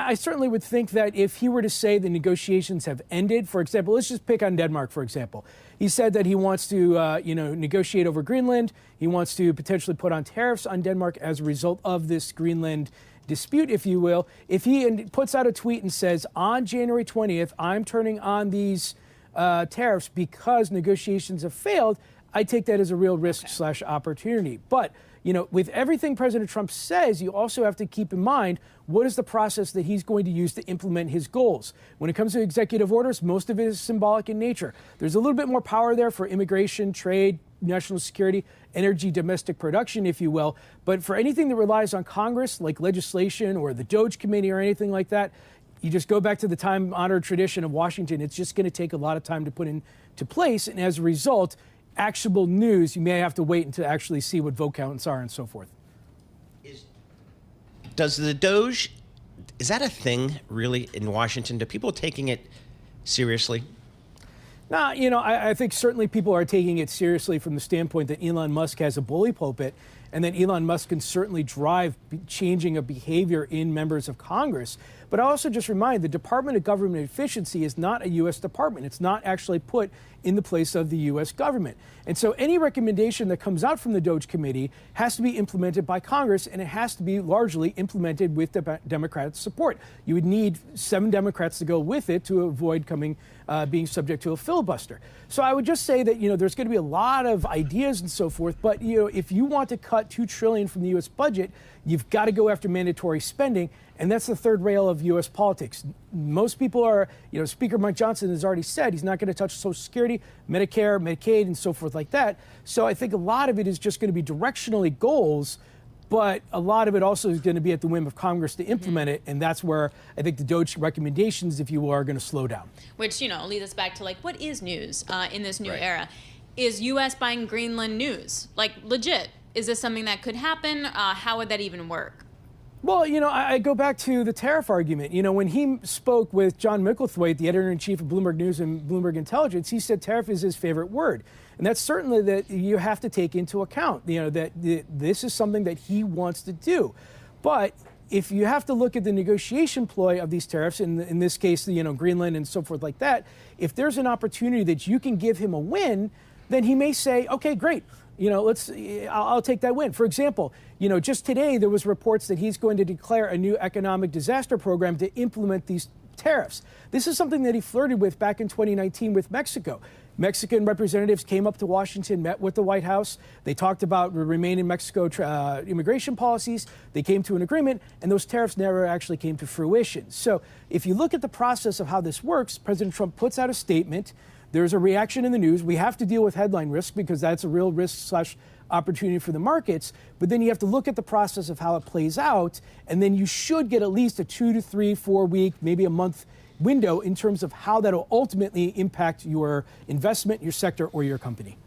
I certainly would think that if he were to say the negotiations have ended, for example, let's just pick on Denmark, for example. He said that he wants to, negotiate over Greenland. He wants to potentially put on tariffs on Denmark as a result of this Greenland dispute, if you will. If he puts out a tweet and says, on January 20th, I'm turning on these tariffs because negotiations have failed, I take that as a real risk/opportunity. But with everything President Trump says, you also have to keep in mind what is the process that he's going to use to implement his goals. When it comes to executive orders, most of it is symbolic in nature. There's a little bit more power there for immigration, trade, national security, energy, domestic production, if you will. But for anything that relies on Congress, like legislation or the DOGE committee or anything like that, you just go back to the time-honored tradition of Washington. It's just going to take a lot of time to put into place. And as a result, actionable news, you may have to wait until actually see what vote counts are and so forth. Does the DOGE, is that a thing really in Washington? Do people taking it seriously? No, I think certainly people are taking it seriously from the standpoint that Elon Musk has a bully pulpit and that Elon Musk can certainly drive changing of behavior in members of Congress. But I also just remind the Department of Government Efficiency is not a U.S. department. It's not actually put in the place of the U.S. government. And so any recommendation that comes out from the DOGE committee has to be implemented by Congress, and it has to be largely implemented with Democratic support. You would need 7 Democrats to go with it to avoid being subject to a filibuster. So I would just say that, there's going to be a lot of ideas and so forth, but, if you want to cut $2 trillion from the U.S. budget, you've got to go after mandatory spending. And that's the third rail of U.S. politics. Most people are, Speaker Mike Johnson has already said he's not going to touch Social Security, Medicare, Medicaid, and so forth like that. So I think a lot of it is just going to be directionally goals, but a lot of it also is going to be at the whim of Congress to implement it. And that's where I think the DOGE recommendations, if you will, are going to slow down. Which, leads us back to, what is news in this new era? Is U.S. buying Greenland news? Legit? Is this something that could happen? How would that even work? Well, I go back to the tariff argument. When he spoke with John Micklethwaite, the editor-in-chief of Bloomberg News and Bloomberg Intelligence, he said tariff is his favorite word. And that's certainly that you have to take into account, that this is something that he wants to do. But if you have to look at the negotiation ploy of these tariffs, in this case, Greenland and so forth like that, if there's an opportunity that you can give him a win, then he may say, okay, great. I'll take that win. For example, just today there was reports that he's going to declare a new economic disaster program to implement these tariffs. This is something that he flirted with back in 2019 with Mexico. Mexican representatives came up to Washington, met with the White House. They talked about Remain in Mexico immigration policies. They came to an agreement, and those tariffs never actually came to fruition. So if you look at the process of how this works, President Trump puts out a statement. There's a reaction in the news. We have to deal with headline risk because that's a real risk/opportunity for the markets. But then you have to look at the process of how it plays out. And then you should get at least a 2 to 3, 4 week, maybe a month window in terms of how that will ultimately impact your investment, your sector, or your company.